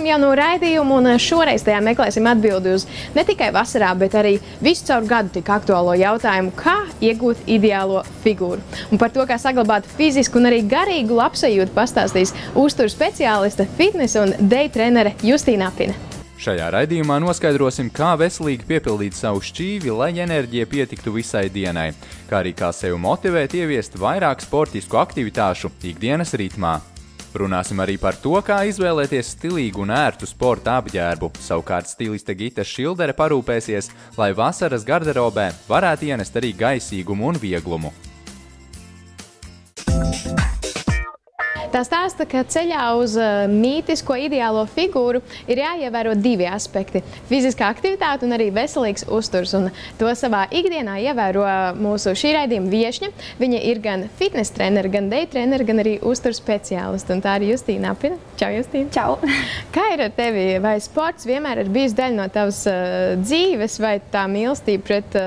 sākam jaunu raidījumu, un šoreiz tajā meklēsim atbildi uz ne tikai vasarā, bet arī visu caur gadu tik aktuālo jautājumu, kā iegūt ideālo figūru. Un par to, kā saglabāt fizisku un arī garīgu labsajūtu, pastāstīs uzturu speciāliste, fitnesa un deju trenere Justīna Apine. Šajā raidījumā noskaidrosim, kā veselīgi piepildīt savu šķīvi, lai enerģija pietiktu visai dienai, kā arī kā sevi motivēt ieviest vairāk sportisku aktivitāšu ikdienas ritmā. Runāsim arī par to, kā izvēlēties stilīgu un ērtu sporta apģērbu. Savukārt stiliste Gita Šildere parūpēsies, lai vasaras garderobē varētu ienest arī gaisīgumu un vieglumu. Tā stāsta, ka ceļā uz mītisko ideālo figūru ir jāievēro divi aspekti – fiziskā aktivitāte un arī veselīgs uzturs. Un to savā ikdienā ievēro mūsu šī raidījuma viešņa. Viņa ir gan fitnes trenere, gan deju trenere, gan arī uzturu speciāliste. Un tā ir Justīna Apine. Čau, Justīna! Čau! Kā ir ar tevi? Vai sports vienmēr ir bijis daļa no tavas dzīves, vai tā mīlestība pret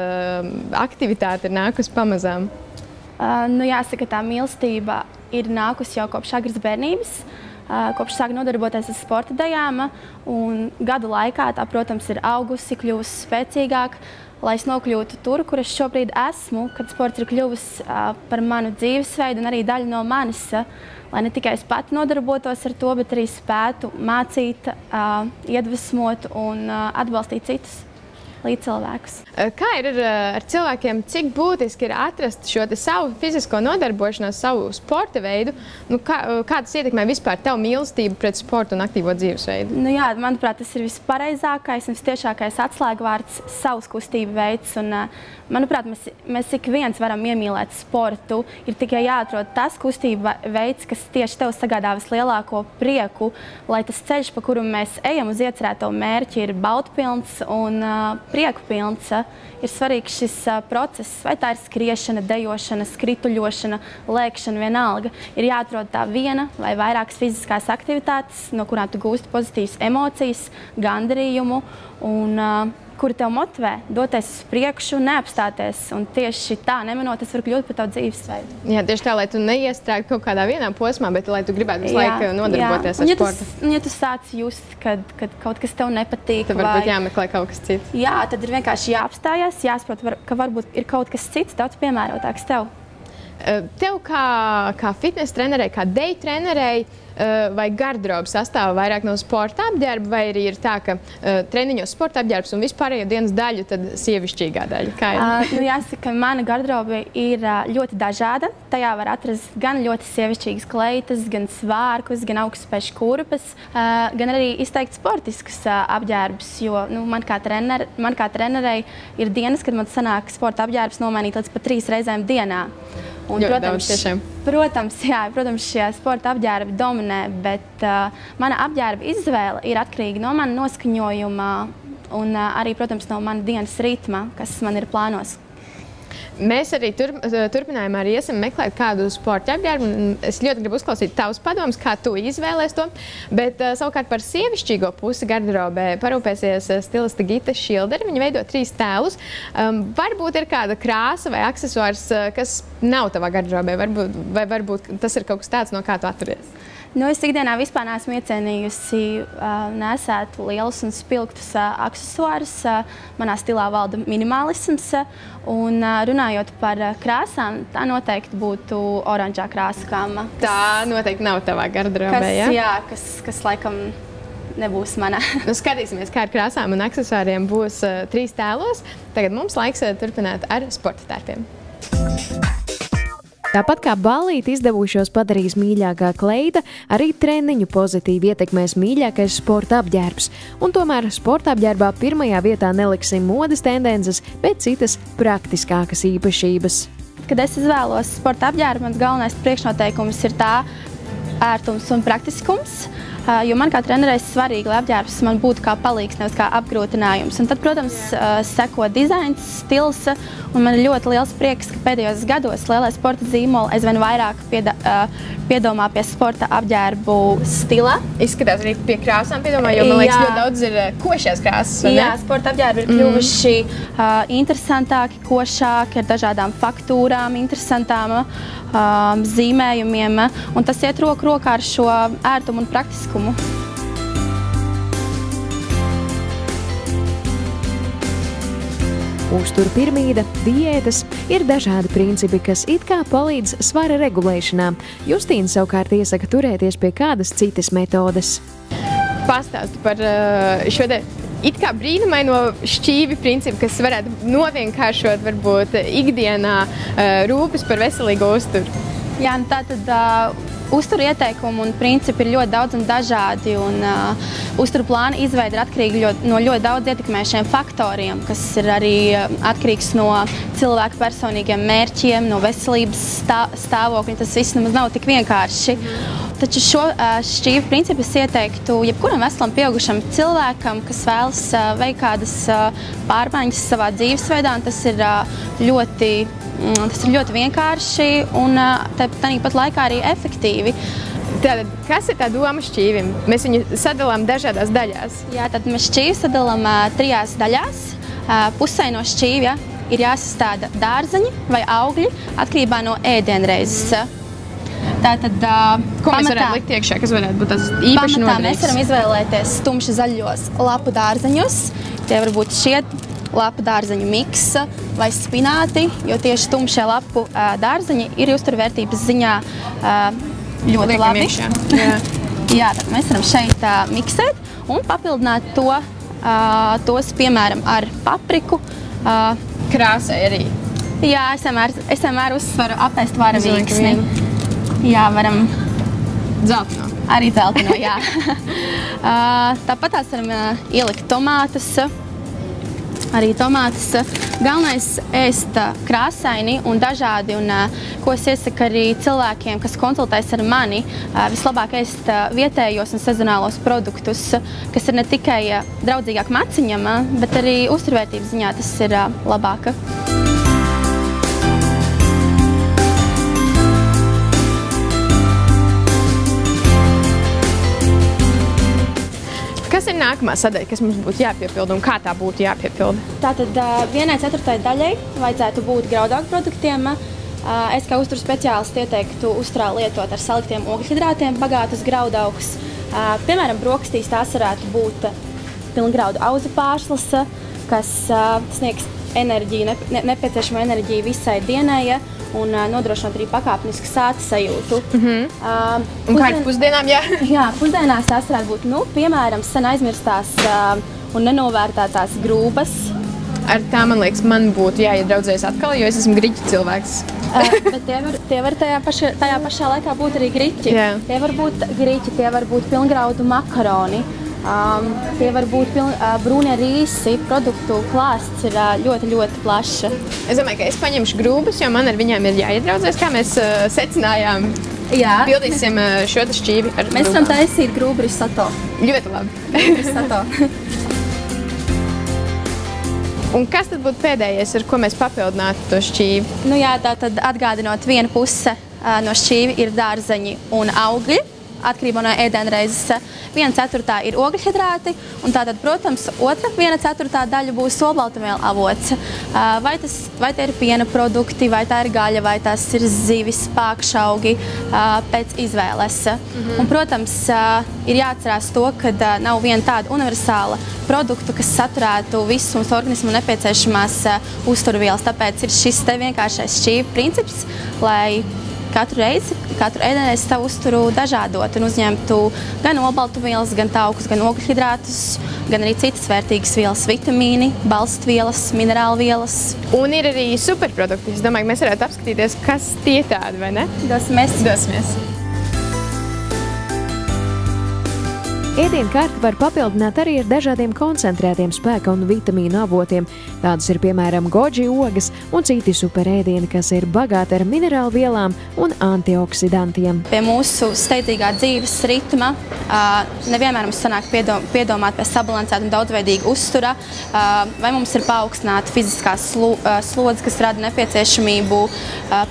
aktivitāti ir nākusi pamazām? Jāsaka, tā mīlestība ir nākusi jau kopš agras bērnības, kopš sāku nodarboties ar sporta dejām, un gadu laikā tā, protams, ir augusi, kļuvusi spēcīgāk, lai es nokļūtu tur, kur es šobrīd esmu, kad sports ir kļuvis par manu dzīvesveidu un arī daļu no manis, lai ne tikai es pati nodarbotos ar to, bet arī spētu mācīt, iedvesmot un atbalstīt citus līdzcilvēkus. Kā ir ar cilvēkiem, cik būtiski ir atrast šo savu fizisko nodarbošanos, savu sporta veidu? Kā tas ietekmē vispār tavu mīlestību pret sportu un aktīvo dzīvesveidu? Jā, manuprāt, tas ir vispareizākais un vistiešākais atslēgvārds savs kustību veids. Un, manuprāt, mēs ik viens varam iemīlēt sportu. Ir tikai jāatrod tas kustība veids, kas tieši tev sagādā vislielāko prieku, lai tas ceļš, pa kuru mēs ejam uz iecerēto mērķi, ir baudpilns un prieku pilns. Ir svarīgs šis process, vai tā ir skriešana, dejošana, skrituļošana, lēkšana, vienalga. Ir jāatrod tā viena vai vairākas fiziskās aktivitātes, no kurām tu gūsti pozitīvas emocijas, gandarījumu un kuri tev motivē doties uz priekšu, neapstāties. Un tieši tā, nemanot, tas var kļūt par tavu dzīvesveidu. Jā, tieši tā, lai tu neiestrēgtu kaut kādā vienā posmā, bet lai tu gribētu visu laiku nodarboties ar sportu. Ja tu sāc just, kad kaut kas tev nepatīk, tad varbūt jāmeklē kaut kas cits. Jā, tad ir vienkārši jāapstājās, jāsaprot, ka varbūt ir kaut kas cits daudz piemērotāks tev. Tev kā fitnes trenerei, kā deju trenerei, vai garderoba sastāv vairāk no sporta apģērba, vai arī ir tā, ka treniņos sporta apģērbs un vispārējo dienas daļu, tad sievišķīgā daļa? Kā ir? Jāsaka, mana garderoba ir ļoti dažāda. Tajā var atrast gan ļoti sievišķīgas kleitas, gan svārkus, gan augstspēšu kurpes, gan arī izteikti sportiskus apģērbus, jo man kā trenerei ir dienas, kad man sanāk sporta apģērbs nomainīt līdz pat 3 reizēm dienā. Un, protams, šie sporta apģērbi dominē, bet mana apģērba izvēle ir atkarīga no mana noskaņojuma un arī, protams, no mana dienas ritma, kas man ir plānos. Mēs arī turpinājumā arī iesim meklēt kādu sporta apģērbu. Es ļoti gribu uzklausīt tavus padomus, kā tu izvēlēs to. Bet savukārt par sievišķīgo pusi garderobē parūpēsies stiliste Gita Šildere. Viņa veido 3 tēlus. Varbūt ir kāda krāsa vai aksesuārs, kas nav tavā garderobē. Vai varbūt tas ir kaut kas tāds, no kā tu atturies? Es ikdienā vispār neesmu iecienījusi nesēt lielus un spilgtus aksesuārus. Manā stilā valda minimalisms. Un runājot par krāsām, tā noteikti būtu oranžā krāsa gama. Tā noteikti nav tavā garderobē, ja? Jā, kas laikam nebūs manā. Skatīsimies, kā ar krāsām un aksesuāriem būs 3 tēlos. Tagad mums laiks turpināt ar sporta tērpiem. Tāpat kā ballīti izdevušos padarīs mīļākā kleita, arī treniņu pozitīvi ietekmēs mīļākais sporta apģērbs. Un tomēr sporta apģērbā pirmajā vietā neliksim modes tendences, bet citas praktiskākas īpašības. Kad es izvēlos sporta apģērbu, mans galvenais priekšnoteikums ir tā ērtums un praktiskums. Jo man kā trenerei svarīgi, lai apģērbs man būtu kā palīgs, nevis kā apgrūtinājums. Un tad, protams, seko dizains, stils, un man ir ļoti liels prieks, ka pēdējos gados lielie sporta zīmoli aizvien vairāk piedomā pie sporta apģērbu stila. Izskatās arī pie krāsām piedomā, jo man liekas, ļoti daudz ir košās krāsas, vai ne? Jā, sporta apģērbi ir kļuvuši interesantāki, košāki, ar dažādām faktūrām, interesantām zīmējumiem, un tas iet roku rokā ar šo ērtumu un praktiskumu. uzturu pirmīda, diētas ir dažādi principi, kas it kā palīdz svara regulēšanā. Justīna savukārt iesaka turēties pie kādas citas metodes. Pastāstu par šo te it kā brīnumaino šķīvi principu, kas varētu novienkāršot varbūt ikdienā rūpes par veselīgu uzturu. Jā, tātad uzturu ieteikumi un principi ir ļoti daudz un dažādi, un uzturu plāna izveide ir atkarīga no ļoti daudz ietekmējušiem faktoriem, kas ir arī atkarīgs no cilvēka personīgiem mērķiem, no veselības stāvokļa. Tas viss nemaz nav tik vienkārši. Taču šo šķīvi principu es ieteiktu jebkuram veselam pieaugušam cilvēkam, kas vēlas veikt kādas pārmaiņas savā dzīvesveidā, un tas ir ļoti vienkārši un tāpat laikā arī efektīvi. Tātad, kas ir tā doma šķīvim? Mēs viņu sadalām dažādās daļās. Jā, tad mēs šķīvi sadalām 3 daļās. Pusē no šķīvja ir jāsastāda dārzeņi vai augļi atkarībā no ēdienreizes. Tātad, ko mēs varētu likt iekšā, kas varētu būt tas īpaši noderīgs? Mēs varam izvēlēties stumši zaļos lapu dārzeņus. Tie var būt šie lapu dārzeņu miksa vai spināti, jo tieši tumšie lapu dārzeņi ir uzturvērtības ziņā ļoti labi. Jā, tad mēs varam šeit miksēt un papildināt tos, piemēram, ar papriku. Krāsai arī. Jā, es vienmēr uzsveru apēst varavīksni. Jā, varam Dzelteno. Arī dzelteno, jā. Tāpat tās varam ielikt tomātus. Arī tomātus. Galvenais ēst krāsaini un dažādi, un ko es iesaku arī cilvēkiem, kas konsultējas ar mani, vislabāk ēst vietējos un sezonālos produktus, kas ir ne tikai draudzīgāk maciņam, bet arī uzturvērtības ziņā tas ir labāk. Kas ir nākamā sadaļa, kas mums būtu jāpiepilda un kā tā būtu jāpiepilda? Tātad 1/4 daļai vajadzētu būt graudaugu produktiem. Es kā uzturu speciālisti ieteiktu uzturā lietot ar saliktiem ogļhidrātiem bagātus graudaugus. Piemēram, brokastīs tās varētu būt pilngraudu auzu pārslas, kas sniegs enerģiju, nepieciešamo enerģiju visai dienai un nodrošināt arī pakāpenisku sāta sajūtu. Un kā ar pusdienām, jā? Jā, pusdienās tās varētu būt, piemēram, sen aizmirstās un nenovērtētās grūbas. Ar tā, man liekas, man būtu jāiedraudzējas atkal, jo es esmu griķu cilvēks. Bet tie var tajā pašā laikā būt arī griķi. Jā. Tie var būt griķi, tie var būt pilngraudu makaroni. Tie var būt brūnie rīsi, produktu klāsts ir ļoti, ļoti plašs. Es domāju, ka es paņemšu grūbas, jo man ar viņām ir jāiedraudzēs, kā mēs secinājām. Jā. Pildīsim šo šķīvi ar Mēs varam taisīt grūbu risoto. Ļoti labi. Risoto. Un kas tad būtu pēdējais, ar ko mēs papildinātu to šķīvi? Nu jā, tātad atgādinot, viena puse no šķīvi ir dārzeņi un augļi. Atkarībā no ēdienreizes 1/4 ir ogļhidrāti, un tātad, protams, otra 1/4 daļa būs olbaltumvielu avots. Vai tie ir piena produkti, vai tā ir gaļa, vai tās ir zivis, pākšaugi, pēc izvēles. Un, protams, ir jāatcerās to, ka nav viena tāda universāla produktu, kas saturētu visus mums organismu nepieciešamās uzturvielas. Tāpēc ir šis te vienkāršais šķīvi princips, lai katru ēdienreizi savu uzturu dažādot un uzņemtu gan olbaltumvielas, gan taukus, gan ogļhidrātus, gan arī citas vērtīgas vielas, vitamīni, balstvielas, minerālvielas. Un ir arī superprodukti. Es domāju, ka mēs varētu apskatīties, kas tie tādi, vai ne? Dosimies. Ēdienu karti var papildināt arī ar dažādiem koncentrētiem spēka un vitamīnu avotiem. Tādas ir piemēram goji ogas un citi superēdieni, kas ir bagāti ar minerālvielām un antioksidantiem. Pie mūsu steidzīgā dzīves ritma nevienmēr mums sanāk piedomāt pie sabalansēta un daudzveidīga uztura, vai mums ir paaugstināta fiziskās slodze, kas rada nepieciešamību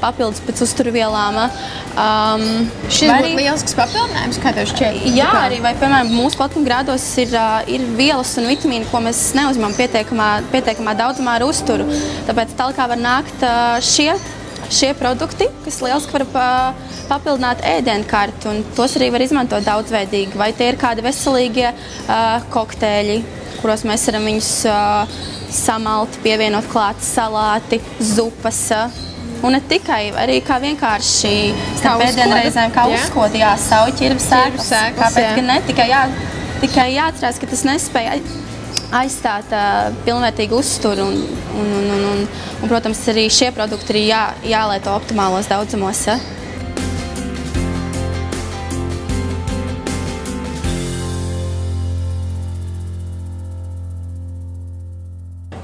papildus pēc uzturvielām. Šis būtu lielisks papildinājums, kā tev šķiet? Jā, arī vai, piemēram, mūsu platumgrādos ir vielas un vitamīni, ko mēs neuzņemam pietiekamā daudzumā ar uzturu. Tāpēc tālāk var nākt šie produkti, kas lieliski var papildināt ēdienkarti, un tos arī var izmantot daudzveidīgi. Vai tie ir kādi veselīgie kokteļi, kuros mēs varam viņus samalt, pievienot klāt salāti, zupas. Un ne tikai, arī kā vienkārši starp ēdienreizēm, kā uzskoti, sauju ķirves sēklas. Kāpēc gan ne? Tikai jāatcerās, ka tas nespēja aizstāt pilnvērtīgu uzturu un, protams, arī šie produkti ir jālieto optimālos daudzumos.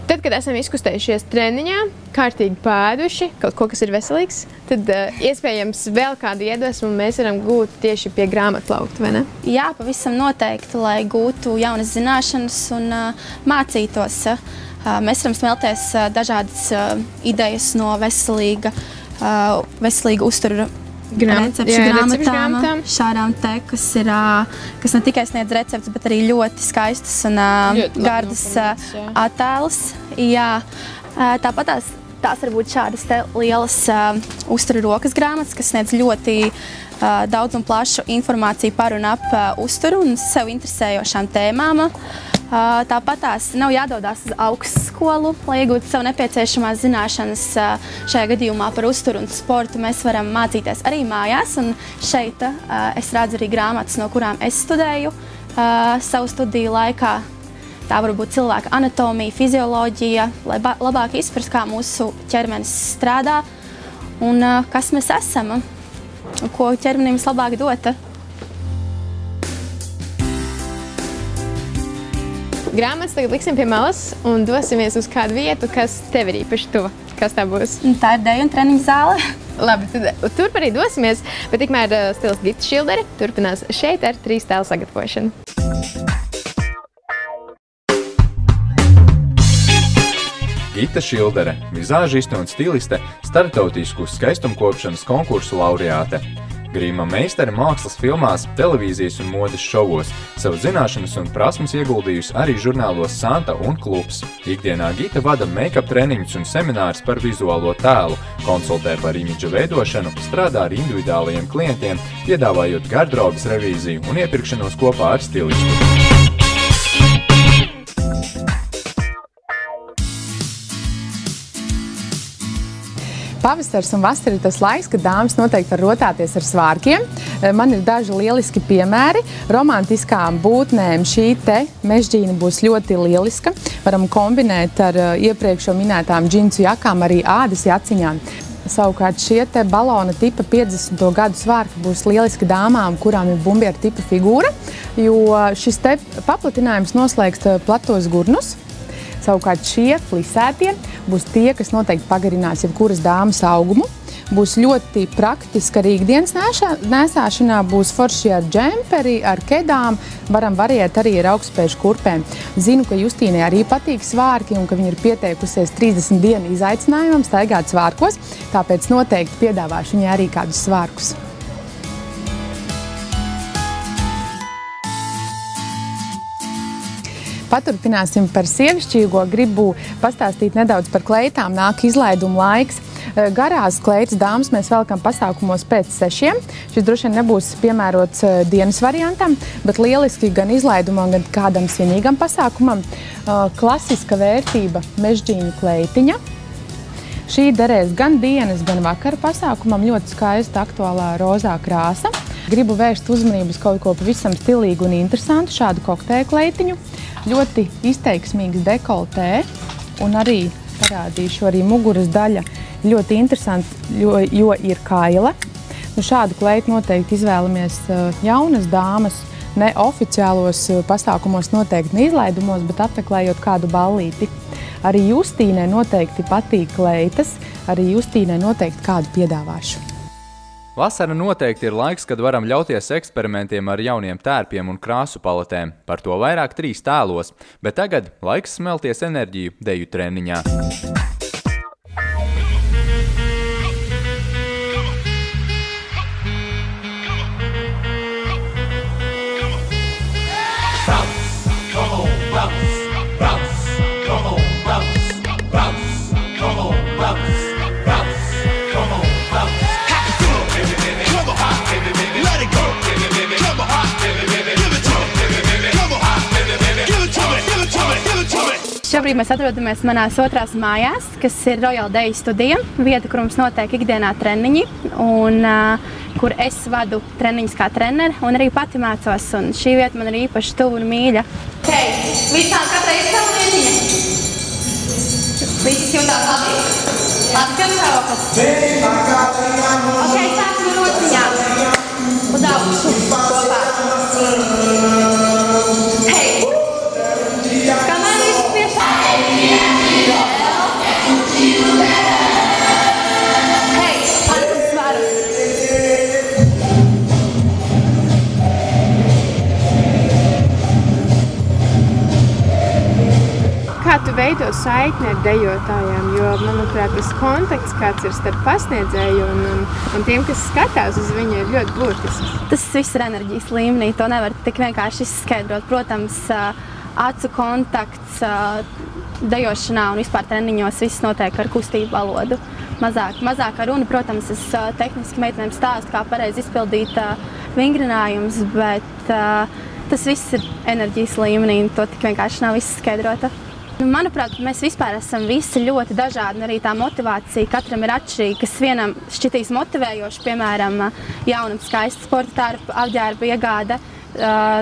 Tad, kad esam izkustējušies treniņā, kārtīgi pēduši, kaut ko, kas ir veselīgs, tad iespējams vēl kādu iedvesmu mēs varam gūt tieši pie grāmatplaukta, vai ne? Jā, pavisam noteikti, lai gūtu jaunas zināšanas un mācītos. Mēs varam smelties dažādas idejas no veselīga uztura recepšu grāmatām, šādām te, kas ne tikai sniedz recepts, bet arī ļoti skaistas un gardas attēlus. Jā. Tāpat tās var būt šādas te lielas uztura rokas grāmatas, kas sniedz ļoti daudz un plašu informāciju par un ap uzturu un sev interesējošām tēmām. Tāpat tās nav jādodas uz augstskolu, lai iegūtu sev nepieciešamās zināšanas šajā gadījumā par uzturu un sportu. Mēs varam mācīties arī mājās, un šeit es redzu arī grāmatas, no kurām es studēju savu studiju laikā. Tā var būt cilvēka anatomija, fizioloģija, lai labāk izprast, kā mūsu ķermenis strādā un kas mēs esam un ko ķermenim vislabāk dot. Grāmatas tagad liksim pie malas un dosimies uz kādu vietu, kas tev ir īpaši tuva. Kas tā būs? Tā ir deju un treniņu zāle. Labi, tad turp arī dosimies, bet tikmēr stils Gita Šildere turpinās šeit ar 3 tēlu sagatavošanu. Gita Šildere, vizāžiste un stiliste, starptautisku skaistumkopšanas konkursu laureāte. Grīma meistare mākslas filmās, televīzijas un modes šovos, savu zināšanas un prasmes ieguldījusi arī žurnālos Santa un Klubs. Ikdienā Gita vada make-up treniņus un seminārus par vizuālo tēlu, konsultē par imidža veidošanu, strādā ar individuālajiem klientiem, piedāvājot gardrobes revīziju un iepirkšanos kopā ar stilistu. Pavasars un vasara ir tas laiks, kad dāmas noteikti var rotāties ar svārkiem. Man ir daži lieliski piemēri. Romantiskām būtnēm šī te mežģīna būs ļoti lieliska. Varam kombinēt ar iepriekš jau minētām džinsu jakām, arī ādas jaciņām. Savukārt šie te balona tipa 50. gadu svārki būs lieliski dāmām, kurām ir bumbiera tipa figūra, jo šis te paplatinājums noslēgst platos gurnus. Savukārt šie flisētie būs tie, kas noteikti pagarinās jebkuras dāmas augumu. Būs ļoti praktiski arī ikdienas nēsāšanā, būs forši ar džemperi, ar kedām, varam variēt arī ar augstspēju kurpēm. Zinu, ka Justīnai arī patīk svārki un ka viņa ir pieteikusies 30 dienu izaicinājumam staigāt svārkos, tāpēc noteikti piedāvāšu viņai arī kādus svārkus. Paturpināsim par sievišķīgo, gribu pastāstīt nedaudz par kleitām, nāk izlaiduma laiks. Garās kleitas dāmas mēs velkam pasākumos pēc 6. Šis droši vien nebūs piemērots dienas variantam, bet lieliski gan izlaidumam, gan kādam svinīgam pasākumam. Klasiska vērtība mežģīņu kleitiņa. Šī derēs gan dienas, gan vakara pasākumam, ļoti skaista aktuālā rozā krāsa. Gribu vērst uzmanību uz kaut ko pavisam stilīgu un interesantu, šādu kokteļu kleitiņu. Ļoti izteiksmīgs dekoltē un arī parādīšu arī muguras daļa. Ļoti interesanti, jo ir kaila. Šādu kleitu noteikti izvēlamies jaunas dāmas, ne oficiālos pasākumos, noteikti neizlaidumos, bet apmeklējot kādu ballīti. Arī Justīnai noteikti patīk kleitas, arī Justīnai noteikti kādu piedāvāšu. Vasara noteikti ir laiks, kad varam ļauties eksperimentiem ar jauniem tērpiem un krāsu paletēm. Par to vairāk 3 tēlos, bet tagad laiks smelties enerģiju deju treniņā. Give it to me. Šobrīd mēs atrodamies manās otrās mājās, kas ir Royal Day studija, vieta, kur mums notiek ikdienā treniņi, un kur es vadu treniņus kā treneri, un arī pati mācos, un šī vieta man ir īpaši tuva un mīļa. Hei, visām katrai ir savu vietiņa. Visas jūtās labi? Labi, pirmsāvokas. Ok, sāksim ar rociņām. Uz augšu, kopā. Hei! Kamēr visu piešā? Hei, atkam svaru. Kā tu veido saikni ar dejotājām? Jo, manuprāt, tas kontakts, kāds ir starp pasniedzēju un tiem, kas skatās uz viņu, ir ļoti būtisks. Tas viss ir enerģijas līmenī, to nevar tik vienkārši izskaidrot. Protams, acu kontakts dejošanā un vispār treniņos viss notiek ar kustību valodu. Mazāk ar runu, protams, es tehniski meitenēm stāstu, kā pareizi izpildīt vingrinājumus, bet tas viss ir enerģijas līmenī, un to tik vienkārši nav izskaidrota. Manuprāt, mēs vispār esam visi ļoti dažādi, un arī tā motivācija katram ir atšķirīga, kas vienam šķitīs motivējoši, piemēram, jaunam skaists sporta tārpa apģērba iegāde.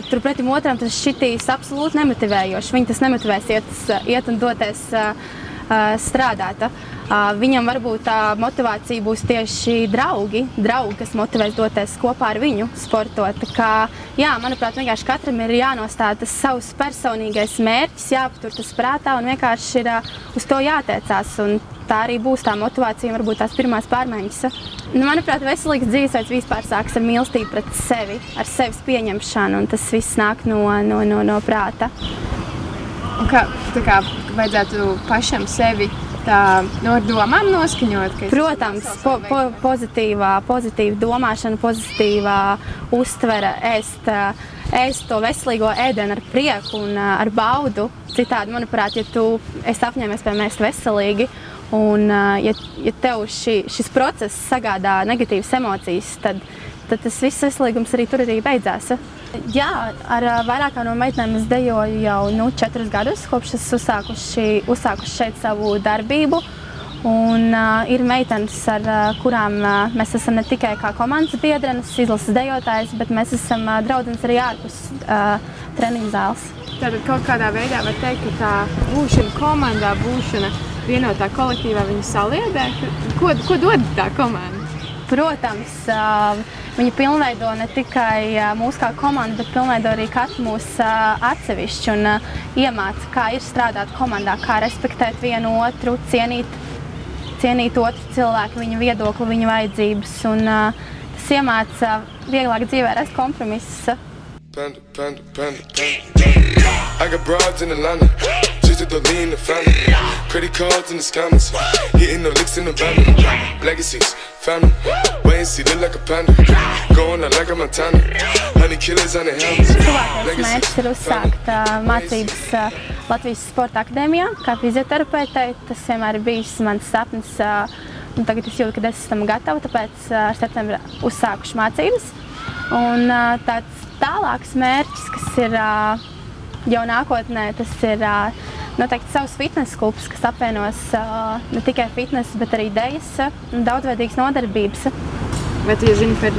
Turpretim otram tas šķitīs absolūti nemotivējoši. Viņi tas nemotivēs iet un doties strādāt. Viņam varbūt tā motivācija būs tieši draugi, kas motivēs doties kopā ar viņu sportot. Jā, manuprāt, vienkārši katram ir jānostāda tas savs personīgais mērķis, jāpatur tas prātā un vienkārši ir uz to jātiecās. Un tā arī būs tā motivācija un varbūt tās pirmās pārmaiņas. Manuprāt, veselīgs dzīvesveids vispār sāks ar mīlestību pret sevi, ar sevis pieņemšanu, un tas viss nāk no prāta. Un kā vajadzētu pašam sevi ar domām noskaņot? Protams, pozitīva domāšana, pozitīvā uztvere, ēst to veselīgo ēdienu ar prieku un ar baudu. Citādi, manuprāt, ja tu esi apņēmies, piemēram, ēst veselīgi, un ja tev šis process sagādā negatīvas emocijas, tad tas viss veselīgums arī tur beidzās. Jā, ar vairākām no meitenēm es dejoju jau 4 gadus, kopš es uzsākuši šeit savu darbību. Un ir meitenes, ar kurām mēs esam ne tikai kā komandas biedrenes, izlases dejotājas, bet mēs esam draudzenes arī ārpus treniņu zāles. Tātad kaut kādā veidā var teikt, ka tā būšana komandā, būšana vienotā kolektīvā viņa saliedē. Ko dod tā komanda? Protams, viņi pilnveido ne tikai mūs kā komandu, bet pilnveido arī katru mūs atsevišķi un iemāca, kā ir strādāt komandā, kā respektēt vienu otru, cienīt otru cilvēku, viņa viedokli, viņa vajadzības. Un tas iemāca vieglāk dzīvē rast kompromisus. I got broads in Atlanta, just to lean the family. Credit cards in the scammers, hitting the licks in the van. Legacies, family, wait and see, look like a panda. Going out like a Montana, honey killers on the helmets. Tuvākais mērķis ir uzsākt mācības Latvijas Sporta akadēmijā, kā fizioterapeitei. Tas vienmēr ir bijis mans sapnis, un tagad es jūtu, ka es esmu gatava, tāpēc ar septembra uzsākuši mācības. Un tāds tālāks mērķis, kas ir jau nākotnē, tas ir noteikti savs fitness klubs, kas apvienos ne tikai fitness, bet arī dejas un daudzveidīgas nodarbības. Vai tu zini par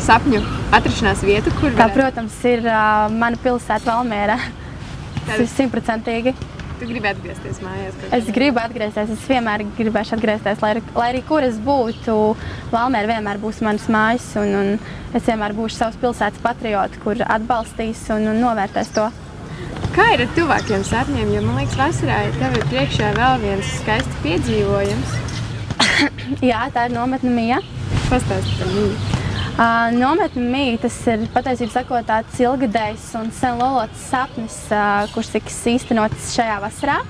sapņu atrašanās vietu, kur Tā, protams, ir mana pilsēta Valmiera. Tas ir 100%. Tu gribi atgriezties mājās? Es gribu atgriezties, es vienmēr gribēšu atgriezties, lai arī kur es būtu, Valmiera vienmēr būs manas mājas, un es vienmēr būšu savas pilsētas patrioti, kur atbalstīs un novērtēs to. Kā ir ar tuvākiem sapņiem? Jo, man liekas, vasarā tev ir priekšā vēl viens skaists piedzīvojums. Jā, tā ir nometne Mija. Pastāsti par Miju. Nometne Mija, tas ir patiesībā sakot tāds ilgadējs un sen lolots sapnis, kurš tiks īstenots šajā vasarā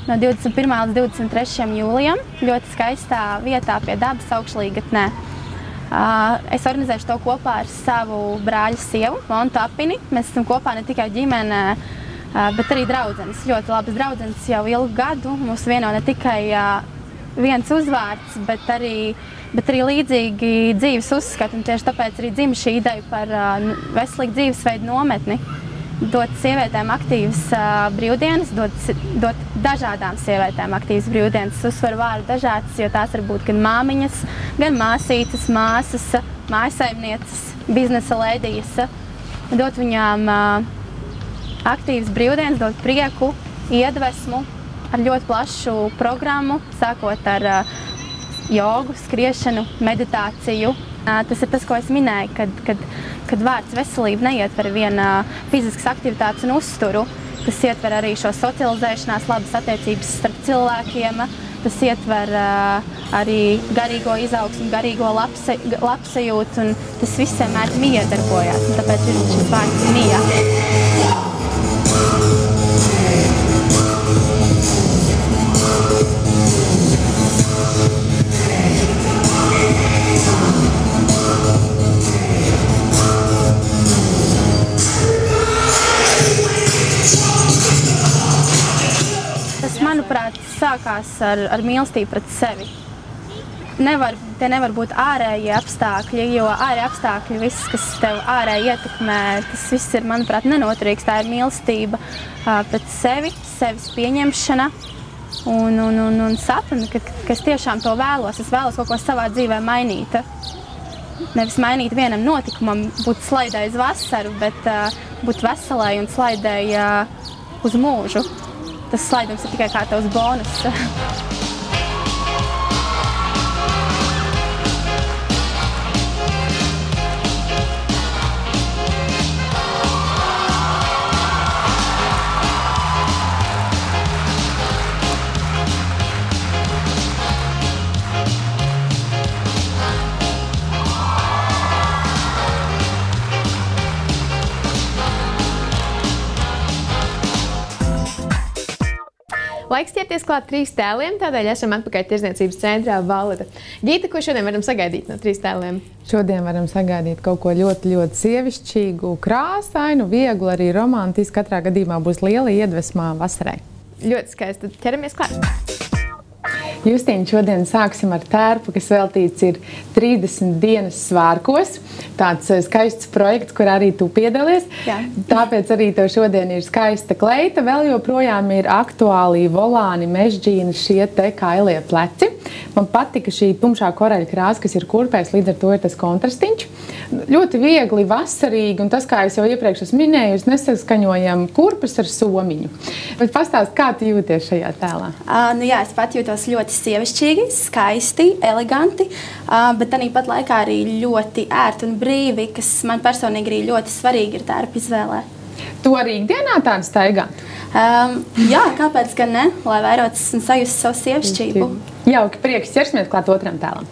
no 21. līdz 23. jūlijam. Ļoti skaistā vietā pie dabas augšlīgatnē. Es organizēšu to kopā ar savu brāļa sievu, Montu Apini. Mēs esam kopā ne tikai ģimene, bet arī draudzenes. Ļoti labas draudzenes jau ilgu gadu. Mums vieno ne tikai viens uzvārds, bet arī līdzīgi dzīves uzskati. Un tieši tāpēc arī dzima šī ideja par veselīgu dzīvesveidu nometni, dot sievietēm aktīvas brīvdienas, dot dažādām sievietēm aktīvas brīvdienas. Uzsveru vārdu dažādas, jo tās var būt gan māmiņas, gan māsītes, māsas, mājasaimnieces, biznesa lēdijas. Dot viņām aktīvas brīvdienas, dot prieku, iedvesmu ar ļoti plašu programmu, sākot ar jogu, skriešanu, meditāciju. Tas ir tas, ko es minēju, kad vārds veselība neietver viena fiziskas aktivitātes un uzturu. Tas ietver arī šo socializēšanās, labas attiecības starp cilvēkiem. Tas ietver arī garīgo izaugsmu, garīgo labsajūtu, un tas viss vienmēr miedarbojās. Un tāpēc ir šis vārds mija. Manuprāt, sākās ar mīlestību pret sevi. Te nevar būt ārējie apstākļi, jo ārējie apstākļi, viss, kas tev ārēji ietekmē, tas viss ir, manuprāt, nenoturīgs. Tā ir mīlestība pret sevi, sevis pieņemšana un sapni, ka es tiešām to vēlos. Es vēlos kaut ko savā dzīvē mainīt. Nevis mainīt vienam notikumam, būt slaidai uz vasaru, bet būt veselai un slaidai uz mūžu. Tas slaidums ir tikai kā tavs bonus. Laiks ķerties klāt 3 tēliem, tādēļ esam atpakaļ Tirdzniecības centrā Valeta. Gīta, ko šodien varam sagaidīt no 3 tēliem? Šodien varam sagaidīt kaut ko ļoti, ļoti sievišķīgu, krāsainu, vieglu, arī romantisku. Katrā gadījumā būs liela iedvesma vasarai. Ļoti skaisti. Tad ķeramies klāt. Justīna, šodien sāksim ar tērpu, kas veltīts ir 30 dienas svārkos. Tāds skaists projekts, kur arī tu piedalies. Jā. Tāpēc arī tev šodien ir skaista kleita. Vēl joprojām ir aktuāli volāni, mežģīni, šie te kailie pleci. Man patika šī tumšā koraļa krāsa, kas ir kurpēs, līdz ar to ir tas kontrastiņš. Ļoti viegli, vasarīgi, un tas, kā es jau iepriekš esmu minējusi, nesaskaņojam kurpes ar somiņu. Bet pastāst, kā tu jūties šajā tēlā? Jā, es pat jūtos ļoti sievišķīgi, skaisti, eleganti, bet tāpat laikā arī ļoti ērti un brīvi, kas man personīgi arī ļoti svarīgi ir tērpa izvēlē. Tu arī ikdienā tādu staigātu? Jā, kāpēc gan ne? Lai vairotas un sajust savu sievišķību. Jauki, prieks, ķersimies klāt otram tēlam.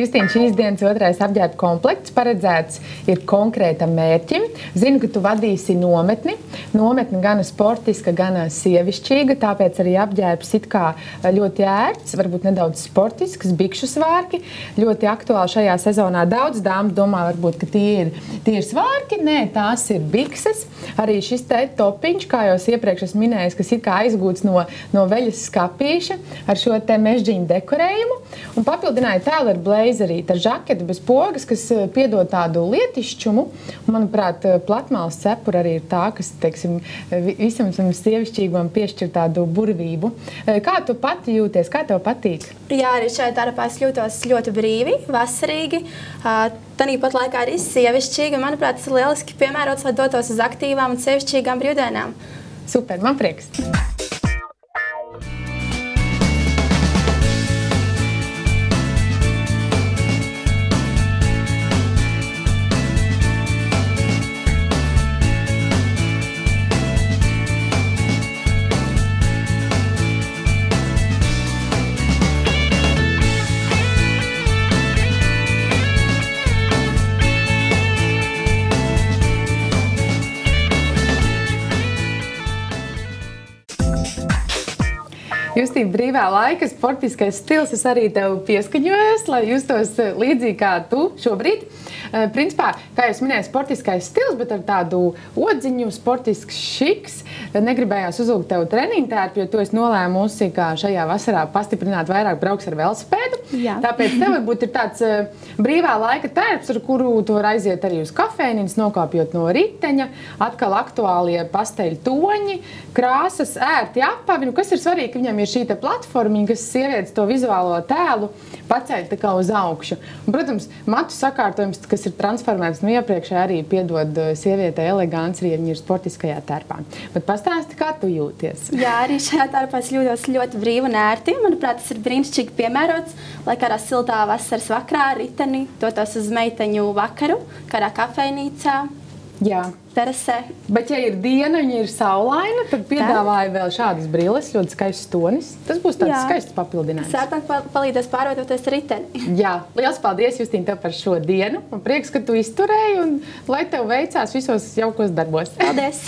Justīna, šīs dienas otrais apģērba komplekts paredzēts ir konkrētam mērķim. Zinu, ka tu vadīsi nometni. Nometni gan sportiska, gan sievišķīga, tāpēc arī apģērbs it kā ļoti ērts, varbūt nedaudz sportisks, bikšu svārki. Ļoti aktuāli šajā sezonā. Daudz dāmas domā, varbūt, ka tie ir svārki. Nē, tās ir bikses. Arī šis te topiņš, kā jau iepriekš esmu minējis, kas ir kā aizgūts no veļas skapīša ar šo te mežģīņu dekorējumu. Un papildināja tēlu ar blazerīti, ar žaketu bez pogas, kas piedod tādu lietišķumu. Un, manuprāt, platmālas cepura arī ir tā, kas, teiksim, visam sievišķīgumam piešķir tādu burvību. Kā tu pati jūties? Kā tev patīk? Jā, arī šajā tērpā es jūtos ļoti brīvi, vasarīgi. Tāpat laikā arī sievišķīgi. Manuprāt, tas ir lieliski piemērots, lai dotos uz aktīvām un sievišķīgām brīvdienām. Super, man prieks! Justīna, brīvā laika sportiskais stils, es arī tev pieskaņojos, lai justos līdzīgi kā tu šobrīd. Principā, kā jau minēju, sportiskais stils, bet ar tādu odziņu, sportisks šiks. Negribējās uzlūgt tev treniņu tērpu, jo tu esi nolēmusi, kā šajā vasarā pastiprināt vairāk brauks ar velosipēdu. Jā. Tāpēc tev varbūt ir tāds brīvā laika tērps, ar kuru tu var aiziet arī uz kafejnīcu, nokāpjot no riteņa, atkal aktuālie pasteļu toņi, krāsas, ērti apavi. Nu, kas ir svarīgi, ka viņam ir šī te platformiņa, kas sievietes to vizuālo tēlu paceļ tā kā uz augšu. Un, protams, matu sakārtojums, kas ir transformēts no iepriekšē, arī piedod sievietei elegants, ja viņa ir sportiskajā tērpā. Bet pastāsti, kā tu jūties? Jā, arī šajā tērpā es jūtos ļoti brīvi un ērti. Manuprāt, tas ir brīnišķīgi piemērots, lai kādā siltā vasaras vakarā riteni dotos uz meiteņu vakaru, kādā kafejnīcā. Jā. Terasē. Bet, ja ir diena, viņa ir saulaina, tad piedāvāja vēl šādas brilles, ļoti skaists tonis. Tas būs tāds skaists papildinājums. Sērtāk palīdzēs pārvietoties riteni. Jā, liels paldies, Justīna, tev par šo dienu. Man prieks, ka tu izturēji un lai tev veicās visos jaukos darbos. Paldies!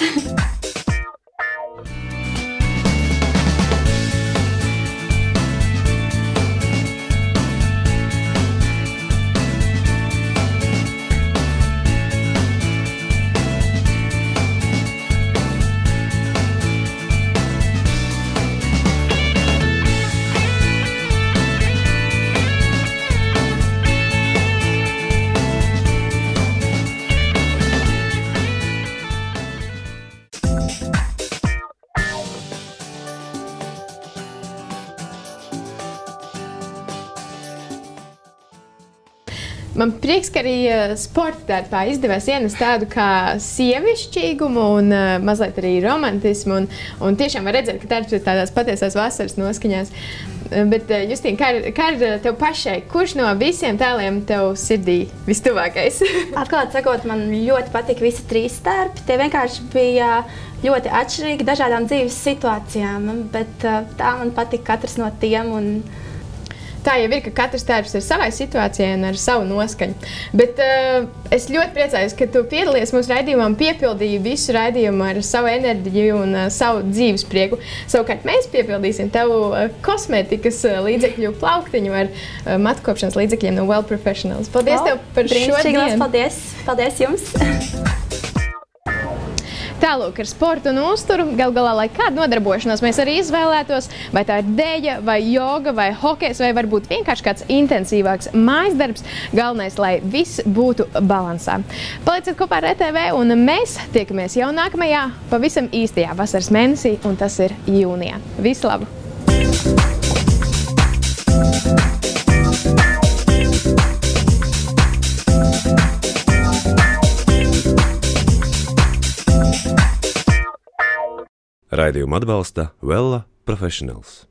Man prieks, ka arī sporta tērpā izdevās ienest tādu kā sievišķīgumu un mazliet arī romantismu. Un tiešām var redzēt, ka tērps ir tādās patiesās vasaras noskaņās. Bet, Justīna, kā ir tev pašai? Kurš no visiem tēliem tev sirdī vistuvākais? Atklāt sakot, man ļoti patika visi 3 tērpi. Tie vienkārši bija ļoti atšķirīgi dažādām dzīves situācijām, bet tā man patika katrs no tiem. Tā jau ir, ka katrs tērps ir savai situācijai un ar savu noskaņu. Bet es ļoti priecājos, ka tu piedalies mūsu raidījumā un piepildīji visu raidījumu ar savu enerģiju un savu dzīves prieku. Savukārt mēs piepildīsim tavu kosmētikas līdzekļu plauktiņu ar matkopšanas līdzekļiem no Well Professionals. Paldies tev par šo dienu! Paldies! Paldies jums! Tālūk ar sportu un uzturu, gal galā, lai kādu nodarbošanos mēs arī izvēlētos, vai tā ir deja, vai joga, vai hokejs, vai varbūt vienkārši kāds intensīvāks mājas darbs, galvenais, lai viss būtu balansā. Paliciet kopā ar RTV, un mēs tiekamies jau nākamajā, pavisam īstajā vasaras mēnesī, un tas ir jūnijā. Visu labu! Raidījumu atbalsta Well Professionals.